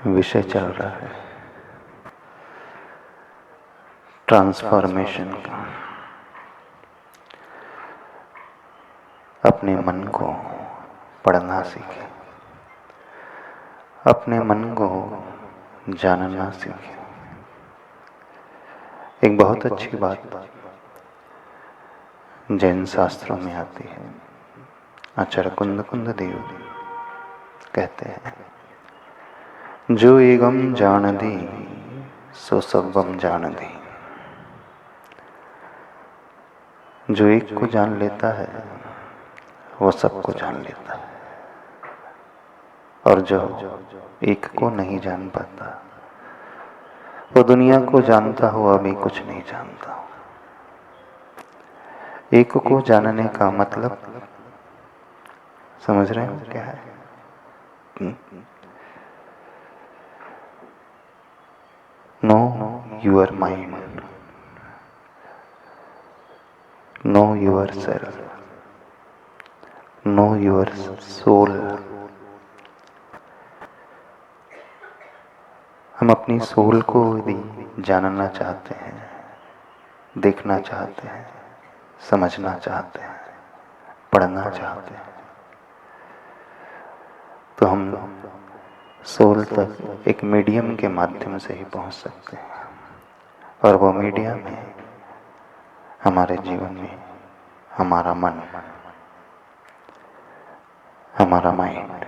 विषय चल रहा है ट्रांसफॉर्मेशन का। अपने मन को पढ़ना सीखें, अपने मन को जानना सीखें। एक बहुत अच्छी बात जैन शास्त्रों में आती है। आचार्य कुंद देव कहते हैं, जो एगम जान दी सो सबम जान दी। जो एक को जान लेता है वो सबको जान लेता है, और जो एक को नहीं जान पाता वो दुनिया को जानता हुआ भी कुछ नहीं जानता। एक को जानने का मतलब समझ रहे हो क्या है? Know your mind, know yourself, know your soul. हम अपनी सोल को यदि जानना चाहते हैं, देखना चाहते हैं, समझना चाहते हैं, पढ़ना चाहते हैं, तो हम सोल तक एक मीडियम के माध्यम से ही पहुंच सकते हैं। और वो मीडियम है हमारे जीवन में हमारा मन, हमारा माइंड।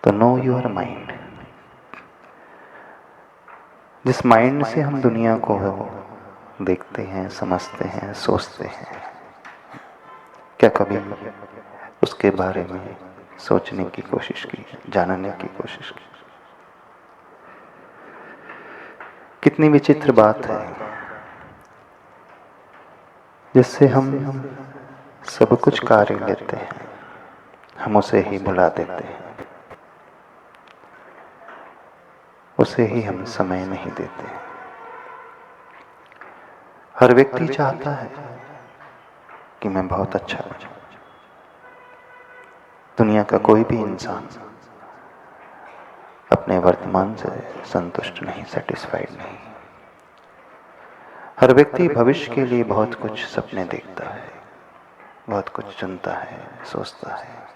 तो नो योर माइंड। जिस माइंड से हम दुनिया को देखते हैं, समझते हैं, सोचते हैं, क्या कभी उसके बारे में सोचने की कोशिश की, जानने की कोशिश की? कितनी विचित्र बात है जिससे हम सब कुछ कार्य लेते हैं, हम उसे ही भुला देते हैं, उसे ही हम समय नहीं देते। हर व्यक्ति चाहता है कि मैं बहुत अच्छा बनूं। दुनिया का कोई भी इंसान अपने वर्तमान से संतुष्ट नहीं, सेटिस्फाइड नहीं। हर व्यक्ति भविष्य के लिए बहुत कुछ सपने देखता है, बहुत कुछ चुनता है, सोचता है,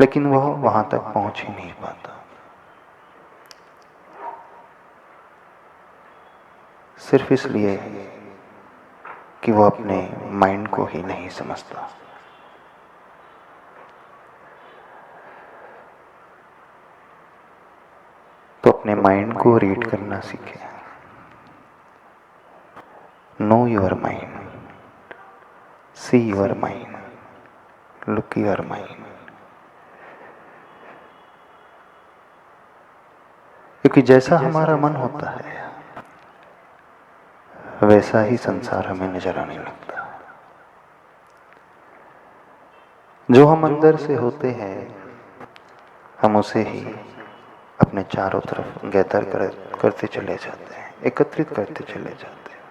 लेकिन वह वहां तक पहुंच ही नहीं पाता। सिर्फ इसलिए कि वो अपने माइंड को ही नहीं समझता। तो अपने माइंड को रीड करना सीखे। No your mind, see your mind, look your mind. क्योंकि जैसा हमारा मन होता है वैसा ही संसार हमें नजर आने लगता है। जो हम अंदर से होते हैं हम उसे ही अपने चारों तरफ गैदर करते चले जाते हैं, एकत्रित करते चले जाते हैं।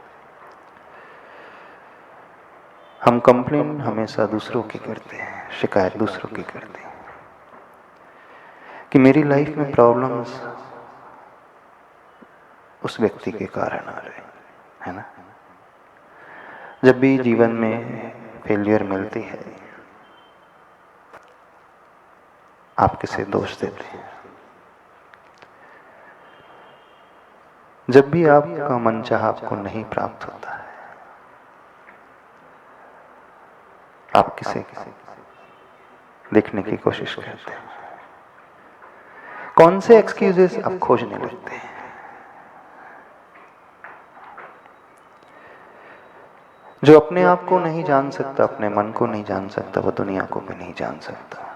हम कंप्लेन हमेशा दूसरों की करते हैं, शिकायत दूसरों की करते हैं कि मेरी लाइफ में प्रॉब्लम्स उस व्यक्ति के कारण आ रहे हैं, है ना? जब भी जीवन में फेलियर मिलती है आप किसे दोष देते हैं? जब भी आपका मनचाहा आपको नहीं प्राप्त होता है आप किसे देखने की कोशिश करते हैं? कौन से एक्सक्यूजेस आप खोजने लगते हैं? जो अपने आप को नहीं जान सकता, अपने मन को नहीं जान सकता, वो दुनिया को भी नहीं जान सकता।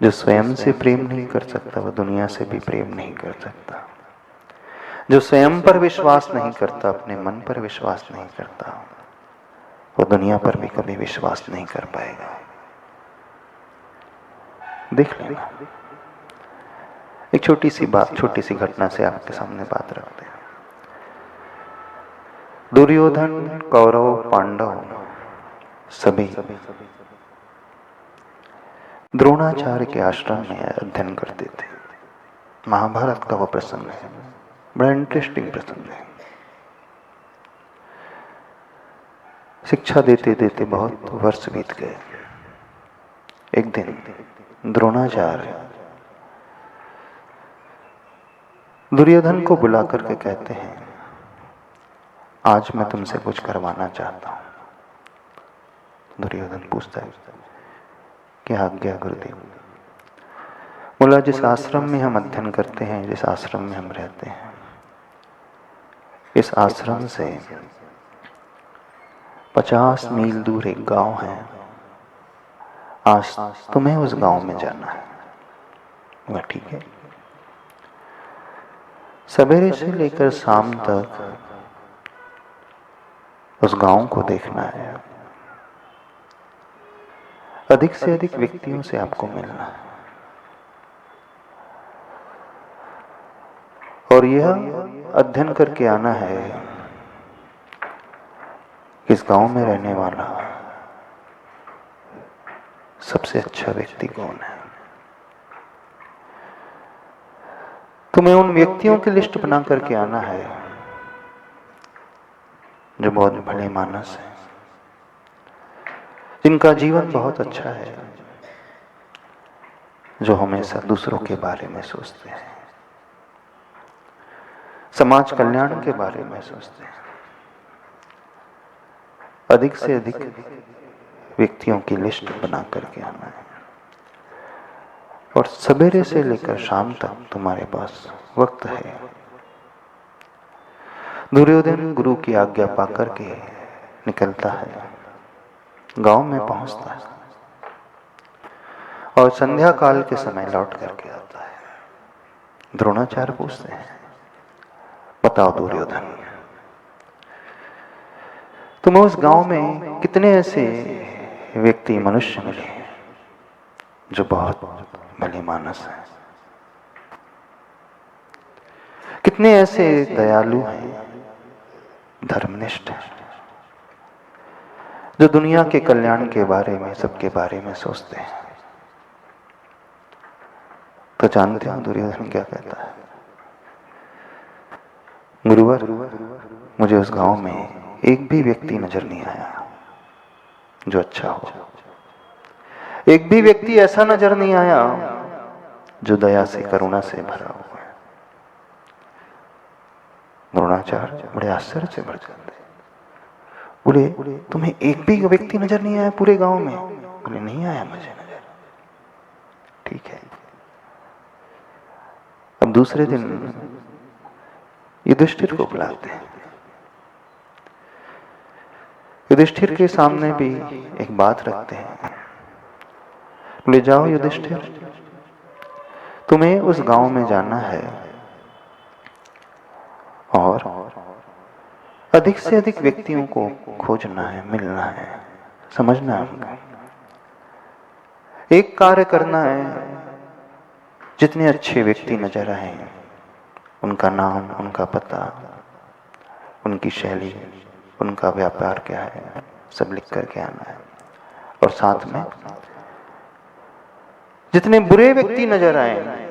जो स्वयं से प्रेम नहीं कर सकता वो दुनिया से भी प्रेम नहीं कर सकता। जो स्वयं पर विश्वास नहीं करता, अपने मन पर विश्वास नहीं करता, वो दुनिया पर भी कभी विश्वास नहीं कर पाएगा। देख लेना। एक छोटी सी बात, छोटी सी घटना से आपके सामने बात रखते हैं। दुर्योधन, कौरव, पांडव सभी द्रोणाचार्य के आश्रम में अध्ययन करते थे। महाभारत का वो प्रसंग है, बड़ा इंटरेस्टिंग प्रसंग है। शिक्षा देते देते बहुत वर्ष बीत गए। एक दिन द्रोणाचार्य दुर्योधन को बुला करके कहते हैं, आज मैं तुमसे कुछ करवाना चाहता हूं। दुर्योधन पूछता है, क्या आज्ञा गुरुदेव? बोला, जिस आश्रम में हम अध्ययन करते हैं, जिस आश्रम में हम रहते हैं, इस आश्रम से 50 मील दूर एक गांव है। आज तुम्हें उस गांव में जाना है। बोला, ठीक है। सवेरे से लेकर शाम तक उस गांव को देखना है। अधिक से अधिक व्यक्तियों से आपको मिलना है और यह अध्ययन करके आना है कि इस गांव में रहने वाला सबसे अच्छा व्यक्ति कौन है। तुम्हें उन व्यक्तियों की लिस्ट बना करके आना है जो बहुत भले मानस है, जिनका जीवन बहुत अच्छा है, जो हमेशा दूसरों के बारे में सोचते हैं, समाज कल्याण के बारे में सोचते हैं। अधिक से अधिक व्यक्तियों की लिस्ट बना करके आना है और सवेरे से लेकर शाम तक तुम्हारे पास वक्त है। दुर्योधन गुरु की आज्ञा पाकर के निकलता है, गांव में पहुंचता है और संध्या काल के समय लौट करके आता है। द्रोणाचार्य पूछते हैं, बताओ दुर्योधन, तुम्हें उस गांव में कितने ऐसे व्यक्ति मनुष्य मिले जो बहुत भले मानस हैं? कितने ऐसे दयालु हैं, धर्मनिष्ठ हैं, जो दुनिया के कल्याण के बारे में, सबके बारे में सोचते हैं? तो जानते हो दुर्योधन क्या कहता है? गुरुवर, मुझे उस गांव में एक भी व्यक्ति नजर नहीं आया जो अच्छा हो। एक भी व्यक्ति ऐसा नजर नहीं आया जो दया से, करुणा से भरा हुआ है। द्रोणाचार्य बड़े आश्चर्य से भर जाते, बोले, तुम्हें एक भी व्यक्ति नजर नहीं आया पूरे गांव में? बोले, नहीं आया मुझे नजर। ठीक है। अब दूसरे दिन युधिष्ठिर को बुलाते हैं। युधिष्ठिर के सामने भी एक बात रखते हैं। ले जाओ युधिष्ठिर, तुम्हें उस गांव में जाना है और अधिक से अधिक व्यक्तियों को खोजना है, मिलना है, समझना है उनका। एक कार्य करना है, जितने अच्छे व्यक्ति नजर आए उनका नाम, उनका पता, उनकी शैली, उनका व्यापार क्या है, सब लिख करके आना है। और साथ में जितने बुरे व्यक्ति नजर आए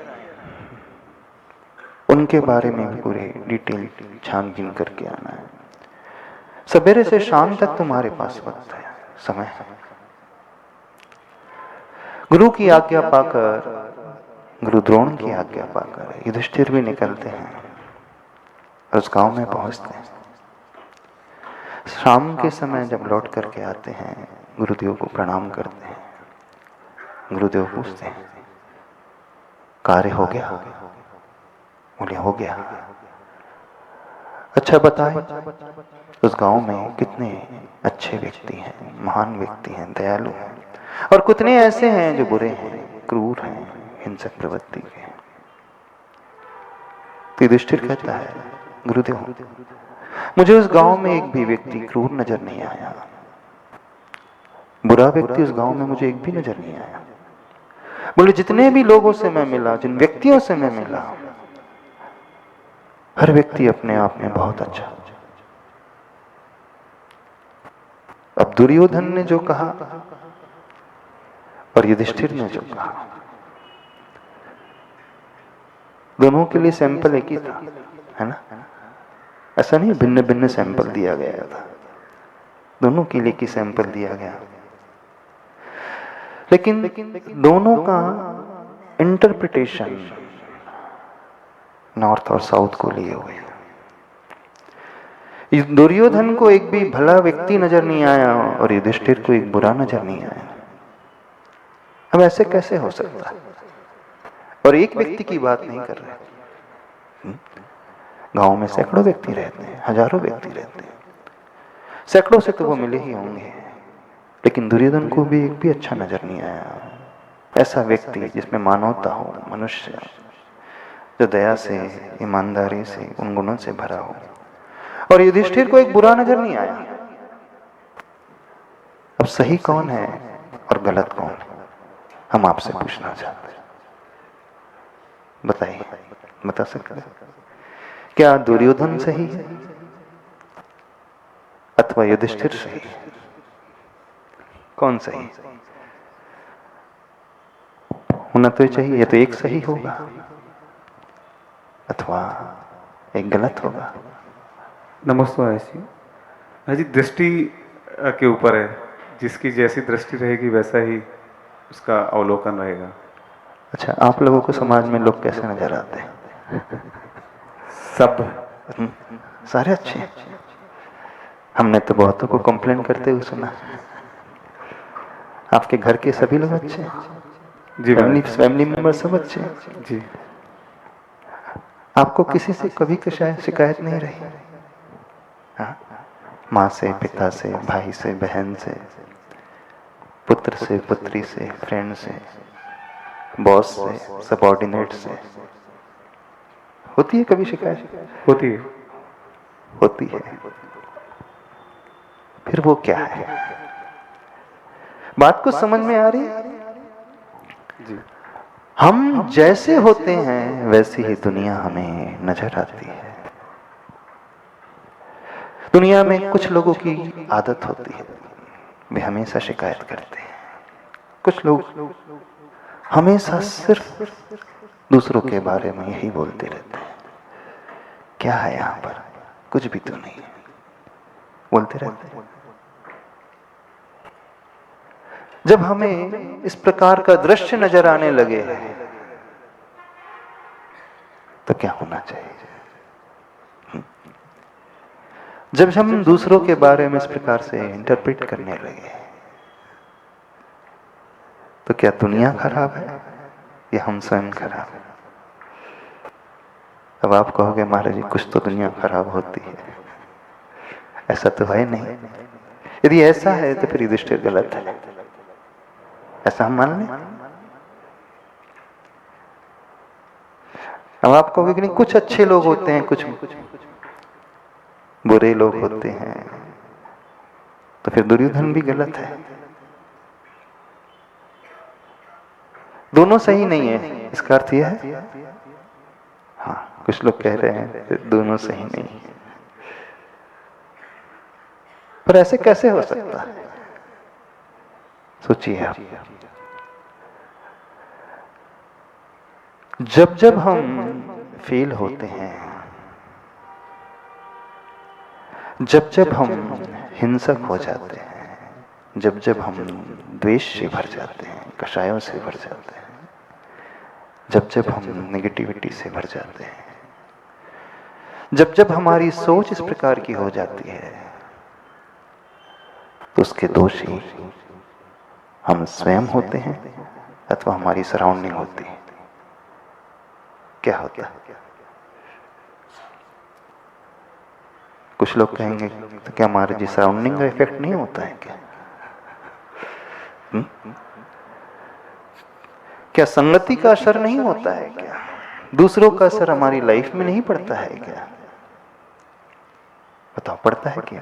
उनके बारे में भी पूरे डिटेल छानबीन करके आना है। सवेरे से शाम तक तुम्हारे पास वक्त है, समय है। गुरु की आज्ञा पाकर, गुरु द्रोण की आज्ञा पाकर युधिष्ठिर भी निकलते हैं और उस गांव में पहुंचते हैं। शाम के समय जब लौट करके आते हैं, गुरुदेव को प्रणाम करते हैं। गुरुदेव पूछते हैं, कार्य हो गया? बोले, हो गया। अच्छा बताए, उस गांव में कितने अच्छे व्यक्ति हैं, महान व्यक्ति हैं, दयालु हैं, और कितने ऐसे हैं जो बुरे हैं, क्रूर हैं, हिंसक प्रवृत्ति के। तो युधिष्ठिर कहता है, गुरुदेव, मुझे उस गांव में एक भी व्यक्ति क्रूर नजर नहीं आया, बुरा व्यक्ति उस गांव में मुझे एक भी नजर नहीं आया। बोले, जितने भी लोगों से मैं मिला, जिन व्यक्तियों से मैं मिला, हर व्यक्ति अपने आप में बहुत अच्छा। अब दुर्योधन ने जो कहा और युधिष्ठिर ने जो कहा, दोनों के लिए सैंपल एक ही था, है ना? ऐसा नहीं भिन्न भिन्न सैंपल दिया गया था, दोनों के लिए की सैंपल दिया गया, लेकिन दोनों का इंटरप्रिटेशन नॉर्थ और साउथ को लिए हुए। दुर्योधन को एक भी भला व्यक्ति नजर नहीं आया और युधिष्ठिर को एक बुरा नजर नहीं आया। अब ऐसे कैसे हो सकता है? और एक व्यक्ति की बात नहीं कर रहे, गांव में सैकड़ों व्यक्ति रहते हैं, हजारों व्यक्ति रहते हैं, सैकड़ों से तो वो मिले ही होंगे, लेकिन दुर्योधन को भी एक भी अच्छा नजर नहीं आया। ऐसा व्यक्ति जिसमें मानवता हो, मनुष्य जो दया से, ईमानदारी से, उन गुणों से भरा हो, और युधिष्ठिर को एक बुरा नजर नहीं आया। अब सही कौन है और गलत कौन है, हम आपसे पूछना चाहते हैं। बताइए, बता सकते हैं? क्या दुर्योधन सही है अथवा युधिष्ठिर सही है? कौन सही होना तो चाहिए? या तो एक सही होगा अथवा एक गलत होगा। नमस्ते जी। दृष्टि के ऊपर है, जिसकी जैसी दृष्टि रहेगी वैसा ही उसका अवलोकन रहेगा। अच्छा, आप लोगों को समाज में लोग कैसे नजर आते हैं? सब सारे अच्छे हैं। हमने तो बहुतों को कंप्लेन करते हुए सुना। आपके घर के सभी लोग अच्छे हैं? जी फैमिली मेंबर सब अच्छे हैं? जी। आपको किसी से कभी शिकायत नहीं रही? हाँ? माँ से, पिता से, भाई से, बहन से, पुत्र से, पुत्री से, फ्रेंड से, बॉस से, सबऑर्डिनेट से होती है कभी शिकायत? होती है। होती है। फिर वो क्या है? बात को समझ में आ रही है? जी। हम जैसे होते हैं वैसी ही दुनिया हमें नजर आती है। दुनिया में कुछ लोगों की आदत होती है, वे हमेशा शिकायत करते हैं। कुछ लोग हमेशा सिर्फ दूसरों के बारे में यही बोलते रहते हैं। क्या है यहां पर? कुछ भी तो नहीं है, बोलते रहते हैं। जब हमें इस प्रकार का दृश्य नजर आने लगे तो क्या होना चाहिए? जब हम दूसरों के बारे में इस प्रकार से इंटरप्रेट करने लगे तो क्या दुनिया खराब है या हम स्वयं खराब है? अब आप कहोगे महाराज जी कुछ तो दुनिया खराब होती है, ऐसा तो है नहीं। यदि ऐसा है तो फिर युधिष्ठिर गलत है, ऐसा हम मान लें। अब आप कहोगे कि नहीं कुछ अच्छे लोग होते हैं, कुछ बुरे लोग होते हैं, तो फिर दुर्योधन भी गलत है। दोनों सही नहीं है, इसका अर्थ यह है? हाँ, कुछ लोग कह रहे हैं दोनों सही नहीं है, पर ऐसे कैसे हो सकता है? सोचिए आप। जब जब हम फेल होते हैं, जब जब हम हिंसक हो जाते हैं, जब जब हम द्वेष से भर जाते हैं, कषायों से भर जाते हैं, जब जब हम नेगेटिविटी से भर जाते हैं, जब जब हमारी सोच इस प्रकार की हो जाती है, तो उसके दोषी हम स्वयं होते हैं अथवा हमारी सराउंडिंग होती है। क्या होता है? कुछ लोग कहेंगे तो क्या महाराज जी सराउंडिंग का इफेक्ट नहीं होता है क्या? क्या संगति का असर नहीं होता है क्या? दूसरों का असर हमारी लाइफ में नहीं पड़ता है क्या? बताओ, पड़ता है क्या?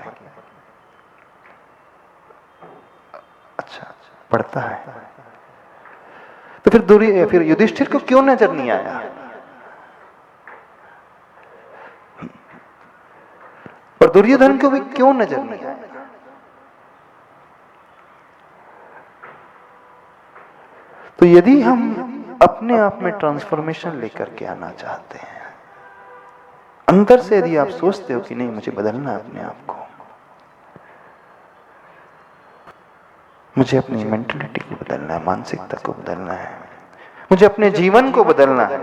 अच्छा, पड़ता है। तो फिर युधिष्ठिर को क्यों नजर नहीं आया? और दुर्योधन को भी क्यों नजर नहीं आया? तो यदि हम अपने आप में ट्रांसफॉर्मेशन लेकर के आना चाहते हैं, अंदर से यदि आप सोचते हो कि नहीं मुझे बदलना है अपने आप को, मुझे अपनी मेंटलिटी को बदलना है, मानसिकता को बदलना है, मुझे अपने जीवन को बदलना है,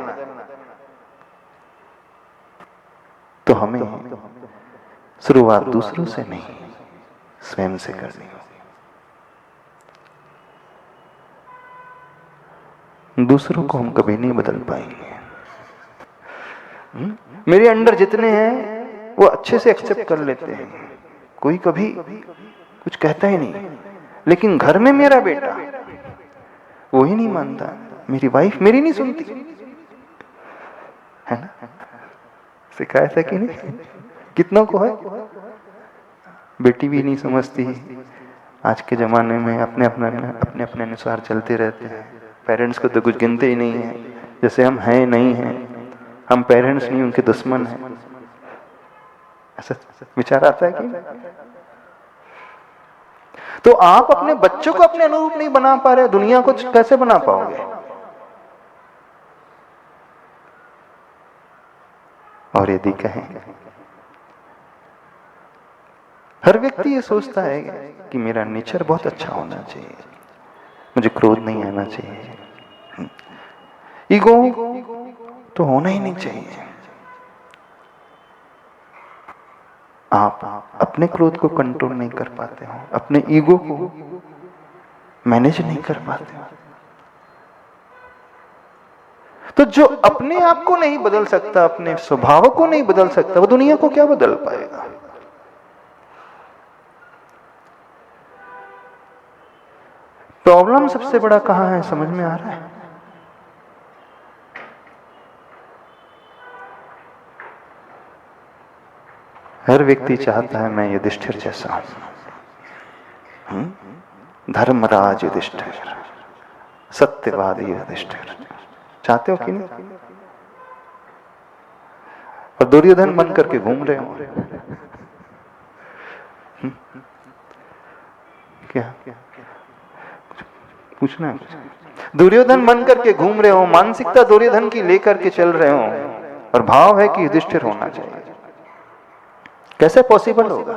तो हमें शुरुआत दूसरों से नहीं स्वयं से करनी होगी। दूसरों को हम कभी नहीं बदल पाएंगे। मेरे अंदर जितने हैं वो अच्छे से एक्सेप्ट कर लेते हैं, कोई कभी कुछ कहता ही नहीं, लेकिन घर में मेरा बेटा वो ही नहीं मानता, मेरी वाइफ मेरी नहीं सुनती, है ना? शिकायत है कि नहीं? कितनों को है? बेटी भी नहीं समझती। आज के जमाने में अपने अपने अनुसार चलते रहते हैं। पेरेंट्स को तो कुछ गिनते ही नहीं है, जैसे हम हैं नहीं हैं, हम पेरेंट्स नहीं उनके दुश्मन हैं। ऐसा विचार आता है कि? तो आप अपने बच्चों को अपने अनुरूप नहीं बना पा रहे, दुनिया को कैसे बना पाओगे? और यदि कहें, हर व्यक्ति ये सोचता है कि मेरा नेचर बहुत अच्छा होना चाहिए, मुझे क्रोध नहीं आना चाहिए, ईगो तो होना ही नहीं चाहिए। आप अपने क्रोध को कंट्रोल नहीं कर पाते हो, अपने ईगो को मैनेज नहीं कर पाते हो, तो जो अपने आप को नहीं बदल सकता, अपने स्वभाव को नहीं बदल सकता, वो दुनिया को क्या बदल पाएगा? प्रॉब्लम सबसे बड़ा कहां है, समझ में आ रहा है? हर व्यक्ति चाहता है मैं युधिष्ठिर जैसा हूं, धर्मराज युधिष्ठिर, सत्यवादी युधिष्ठिर, चाहते हो कि नहीं? और दुर्योधन बन करके घूम रहे हो क्या? पूछना है? दुर्योधन बन करके घूम रहे हो, मानसिकता दुर्योधन की लेकर के चल रहे हो, और भाव है कि युधिष्ठिर होना चाहिए। कैसे पॉसिबल होगा?